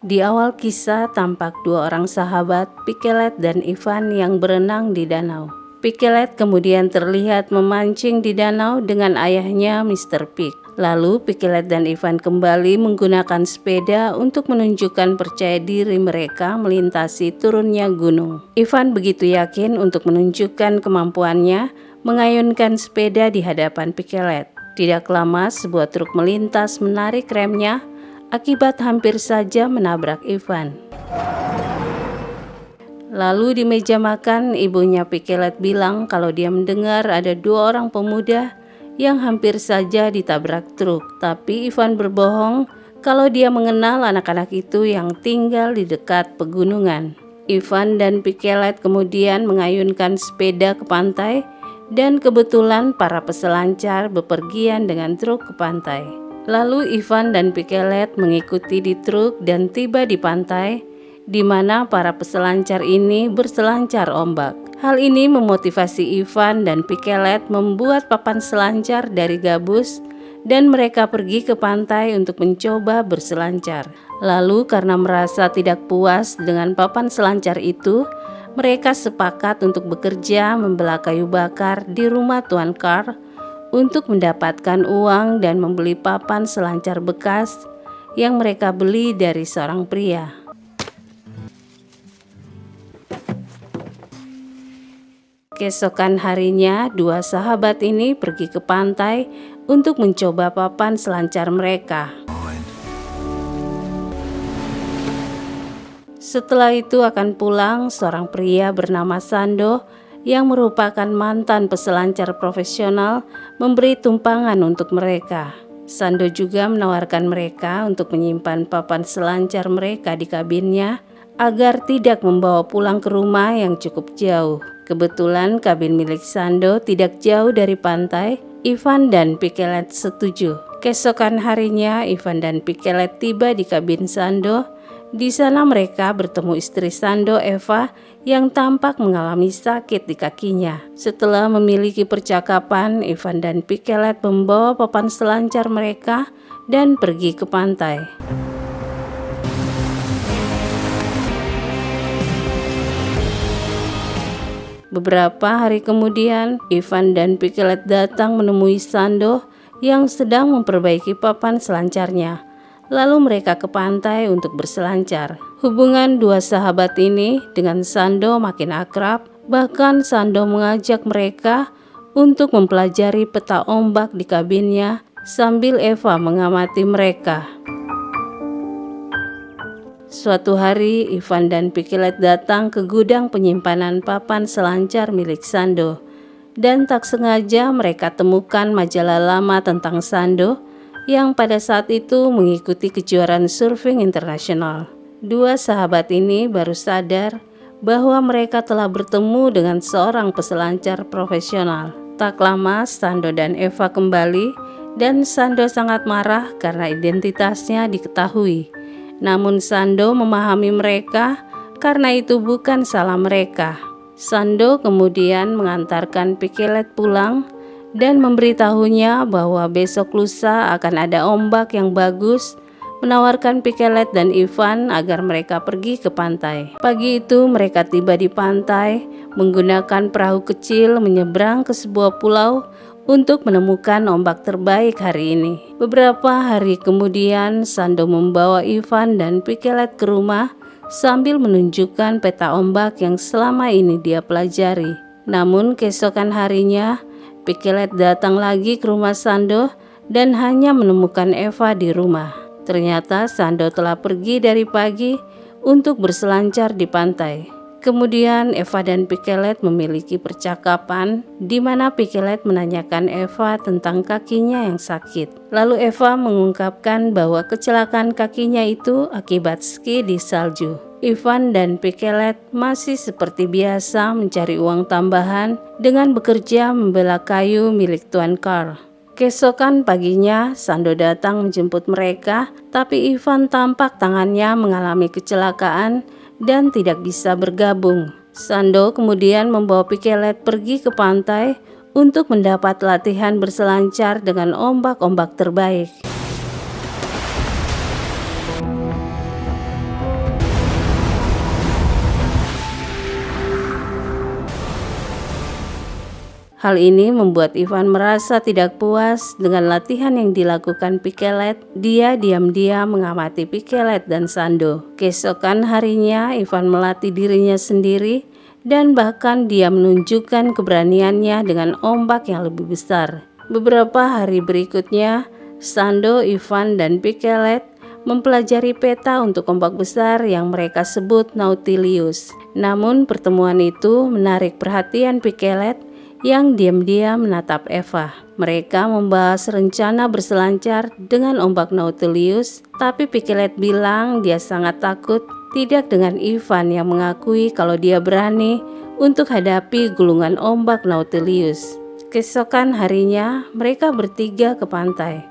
Di awal kisah tampak dua orang sahabat, Pikelet dan Ivan yang berenang di danau. Pikelet kemudian terlihat memancing di danau dengan ayahnya Mr. Pig. Lalu Pikelet dan Ivan kembali menggunakan sepeda untuk menunjukkan percaya diri mereka melintasi turunnya gunung. Ivan begitu yakin untuk menunjukkan kemampuannya mengayunkan sepeda di hadapan Pikelet. Tidak lama sebuah truk melintas menarik remnya, akibat hampir saja menabrak Ivan. Lalu di meja makan, ibunya Pikelet bilang kalau dia mendengar ada dua orang pemuda yang hampir saja ditabrak truk. Tapi Ivan berbohong kalau dia mengenal anak-anak itu yang tinggal di dekat pegunungan. Ivan dan Pikelet kemudian mengayunkan sepeda ke pantai dan kebetulan para peselancar bepergian dengan truk ke pantai. Lalu Ivan dan Pikelet mengikuti di truk dan tiba di pantai, di mana para peselancar ini berselancar ombak. Hal ini memotivasi Ivan dan Pikelet membuat papan selancar dari gabus dan mereka pergi ke pantai untuk mencoba berselancar. Lalu karena merasa tidak puas dengan papan selancar itu, mereka sepakat untuk bekerja membelah kayu bakar di rumah Tuan Carl untuk mendapatkan uang dan membeli papan selancar bekas yang mereka beli dari seorang pria. Keesokan harinya, dua sahabat ini pergi ke pantai untuk mencoba papan selancar mereka. Setelah itu akan pulang seorang pria bernama Sando yang merupakan mantan peselancar profesional memberi tumpangan untuk mereka. Sando juga menawarkan mereka untuk menyimpan papan selancar mereka di kabinnya agar tidak membawa pulang ke rumah yang cukup jauh. Kebetulan kabin milik Sando tidak jauh dari pantai. Ivan dan Pikelet setuju. Keesokan harinya Ivan dan Pikelet tiba di kabin Sando. Di sana mereka bertemu istri Sando, Eva, yang tampak mengalami sakit di kakinya. Setelah memiliki percakapan, Ivan dan Pikelet membawa papan selancar mereka dan pergi ke pantai. Beberapa hari kemudian, Ivan dan Pikelet datang menemui Sando yang sedang memperbaiki papan selancarnya. Lalu mereka ke pantai untuk berselancar. Hubungan dua sahabat ini dengan Sando makin akrab. Bahkan Sando mengajak mereka untuk mempelajari peta ombak di kabinnya sambil Eva mengamati mereka. Suatu hari Ivan dan Pikelet datang ke gudang penyimpanan papan selancar milik Sando. Dan tak sengaja mereka temukan majalah lama tentang Sando yang pada saat itu mengikuti kejuaraan surfing internasional. Dua sahabat ini baru sadar bahwa mereka telah bertemu dengan seorang peselancar profesional. Tak lama Sando dan Eva kembali dan Sando sangat marah karena identitasnya diketahui. Namun Sando memahami mereka karena itu bukan salah mereka. Sando kemudian mengantarkan Pikelet pulang dan memberitahunya bahwa besok lusa akan ada ombak yang bagus, menawarkan Pikelet dan Ivan agar mereka pergi ke pantai. Pagi itu mereka tiba di pantai, menggunakan perahu kecil menyeberang ke sebuah pulau untuk menemukan ombak terbaik hari ini. Beberapa hari kemudian, Sando membawa Ivan dan Pikelet ke rumah sambil menunjukkan peta ombak yang selama ini dia pelajari. Namun keesokan harinya, Pikelet datang lagi ke rumah Sando dan hanya menemukan Eva di rumah. Ternyata Sando telah pergi dari pagi untuk berselancar di pantai. Kemudian Eva dan Pikelet memiliki percakapan di mana Pikelet menanyakan Eva tentang kakinya yang sakit. Lalu Eva mengungkapkan bahwa kecelakaan kakinya itu akibat ski di salju. Ivan dan Pikelet masih seperti biasa mencari uang tambahan dengan bekerja membela kayu milik Tuan Carl. Keesokan paginya, Sando datang menjemput mereka, tapi Ivan tampak tangannya mengalami kecelakaan dan tidak bisa bergabung. Sando kemudian membawa Pikelet pergi ke pantai untuk mendapat latihan berselancar dengan ombak-ombak terbaik. Hal ini membuat Ivan merasa tidak puas dengan latihan yang dilakukan Pikelet. Dia diam-diam mengamati Pikelet dan Sando. Keesokan harinya, Ivan melatih dirinya sendiri dan bahkan dia menunjukkan keberaniannya dengan ombak yang lebih besar. Beberapa hari berikutnya, Sando, Ivan, dan Pikelet mempelajari peta untuk ombak besar yang mereka sebut Nautilus. Namun pertemuan itu menarik perhatian Pikelet yang diam-diam menatap Eva. Mereka membahas rencana berselancar dengan ombak Nautilus, tapi Pikelet bilang dia sangat takut, tidak dengan Ivan yang mengakui kalau dia berani untuk hadapi gulungan ombak Nautilus. Keesokan harinya, mereka bertiga ke pantai.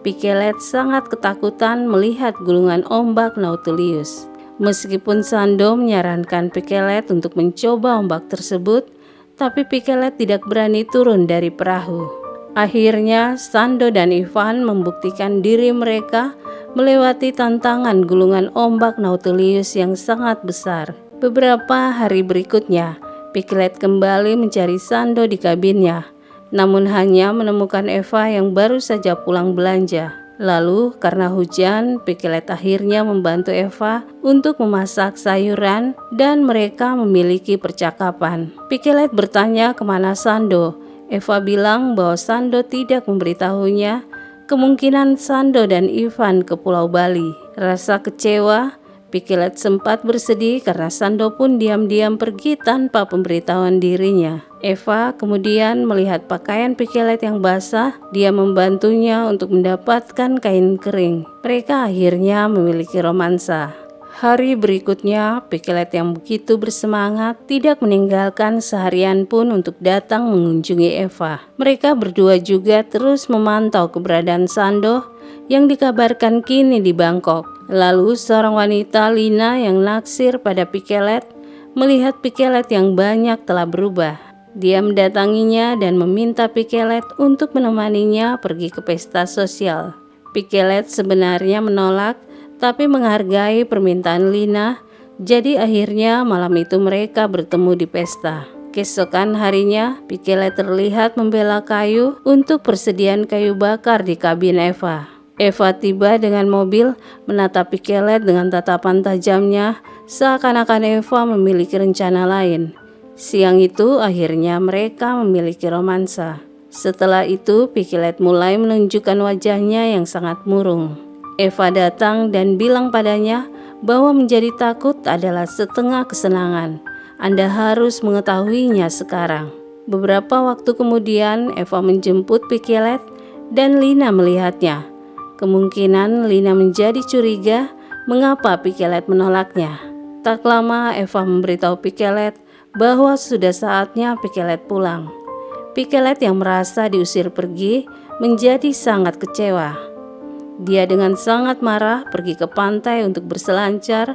Pikelet sangat ketakutan melihat gulungan ombak Nautilus. Meskipun Sando menyarankan Pikelet untuk mencoba ombak tersebut, tapi Pikelet tidak berani turun dari perahu. Akhirnya, Sando dan Ivan membuktikan diri mereka melewati tantangan gulungan ombak Nautilus yang sangat besar. Beberapa hari berikutnya, Pikelet kembali mencari Sando di kabinnya, namun hanya menemukan Eva yang baru saja pulang belanja. Lalu karena hujan, Pikelet akhirnya membantu Eva untuk memasak sayuran dan mereka memiliki percakapan. Pikelet bertanya kemana Sando. Eva bilang bahwa Sando tidak memberitahunya. Kemungkinan Sando dan Ivan ke Pulau Bali. Rasa kecewa, Pikelet sempat bersedih karena Sando pun diam-diam pergi tanpa pemberitahuan dirinya. Eva kemudian melihat pakaian Pikelet yang basah, dia membantunya untuk mendapatkan kain kering. Mereka akhirnya memiliki romansa. Hari berikutnya, Pikelet yang begitu bersemangat tidak meninggalkan seharian pun untuk datang mengunjungi Eva. Mereka berdua juga terus memantau keberadaan Sando yang dikabarkan kini di Bangkok. Lalu seorang wanita, Lina, yang naksir pada Pikelet, melihat Pikelet yang banyak telah berubah. Dia mendatanginya dan meminta Pikelet untuk menemaninya pergi ke pesta sosial. Pikelet sebenarnya menolak, tapi menghargai permintaan Lina, jadi akhirnya malam itu mereka bertemu di pesta. Keesokan harinya, Pikelet terlihat membela kayu untuk persediaan kayu bakar di kabin Eva. Eva tiba dengan mobil, menatap Pikelet dengan tatapan tajamnya, seakan-akan Eva memiliki rencana lain. Siang itu akhirnya mereka memiliki romansa. Setelah itu Pikelet mulai menunjukkan wajahnya yang sangat murung. Eva datang dan bilang padanya bahwa menjadi takut adalah setengah kesenangan. Anda harus mengetahuinya sekarang. Beberapa waktu kemudian Eva menjemput Pikelet dan Lina melihatnya. Kemungkinan Lina menjadi curiga mengapa Pikelet menolaknya. Tak lama Eva memberitahu Pikelet bahwa sudah saatnya Pikelet pulang. Pikelet yang merasa diusir pergi menjadi sangat kecewa. Dia dengan sangat marah pergi ke pantai untuk berselancar,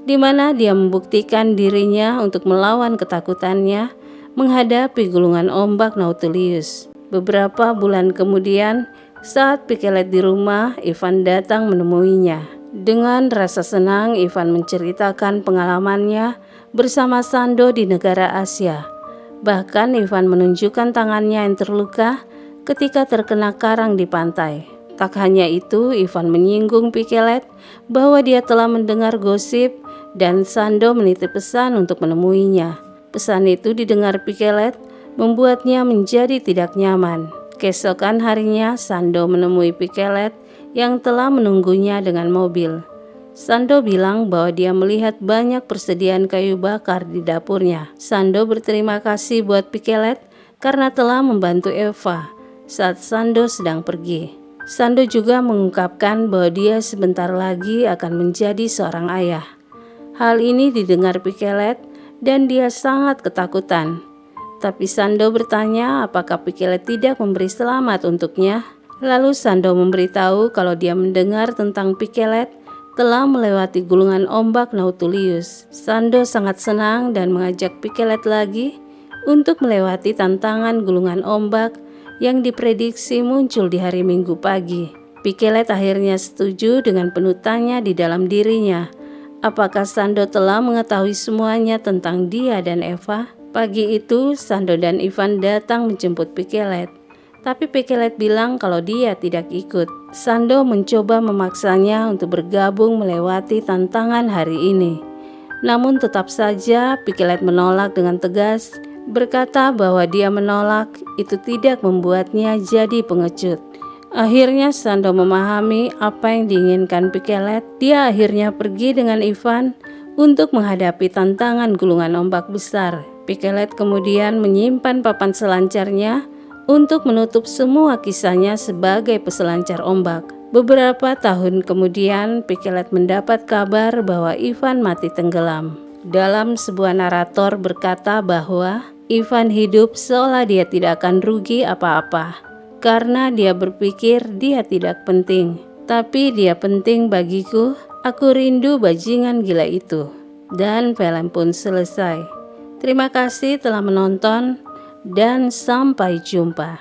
di mana dia membuktikan dirinya untuk melawan ketakutannya menghadapi gulungan ombak Nautilus. Beberapa bulan kemudian, saat Pikelet di rumah, Ivan datang menemuinya. Dengan rasa senang, Ivan menceritakan pengalamannya bersama Sando di negara Asia. Bahkan Ivan menunjukkan tangannya yang terluka ketika terkena karang di pantai. Tak hanya itu, Ivan menyinggung Pikelet bahwa dia telah mendengar gosip dan Sando menitip pesan untuk menemuinya. Pesan itu didengar Pikelet, membuatnya menjadi tidak nyaman. Keesokan harinya, Sando menemui Pikelet yang telah menunggunya dengan mobil. Sando bilang bahwa dia melihat banyak persediaan kayu bakar di dapurnya. Sando berterima kasih buat Pikelet karena telah membantu Eva saat Sando sedang pergi. Sando juga mengungkapkan bahwa dia sebentar lagi akan menjadi seorang ayah. Hal ini didengar Pikelet dan dia sangat ketakutan. Tapi Sando bertanya apakah Pikelet tidak memberi selamat untuknya. Lalu Sando memberitahu kalau dia mendengar tentang Pikelet telah melewati gulungan ombak Nautilus. Sando sangat senang dan mengajak Pikelet lagi untuk melewati tantangan gulungan ombak yang diprediksi muncul di hari Minggu pagi. Pikelet akhirnya setuju dengan penuh tanya di dalam dirinya. Apakah Sando telah mengetahui semuanya tentang dia dan Eva? Pagi itu, Sando dan Ivan datang menjemput Pikelet. Tapi Pikelet bilang kalau dia tidak ikut. Sando mencoba memaksanya untuk bergabung melewati tantangan hari ini. Namun tetap saja Pikelet menolak dengan tegas, berkata bahwa dia menolak itu tidak membuatnya jadi pengecut. Akhirnya Sando memahami apa yang diinginkan Pikelet. Dia akhirnya pergi dengan Ivan untuk menghadapi tantangan gulungan ombak besar. Pikelet kemudian menyimpan papan selancarnya untuk menutup semua kisahnya sebagai peselancar ombak. Beberapa tahun kemudian, Pikelet mendapat kabar bahwa Ivan mati tenggelam. Dalam sebuah narator berkata bahwa Ivan hidup seolah dia tidak akan rugi apa-apa, karena dia berpikir dia tidak penting. Tapi dia penting bagiku, aku rindu bajingan gila itu. Dan film pun selesai. Terima kasih telah menonton dan sampai jumpa.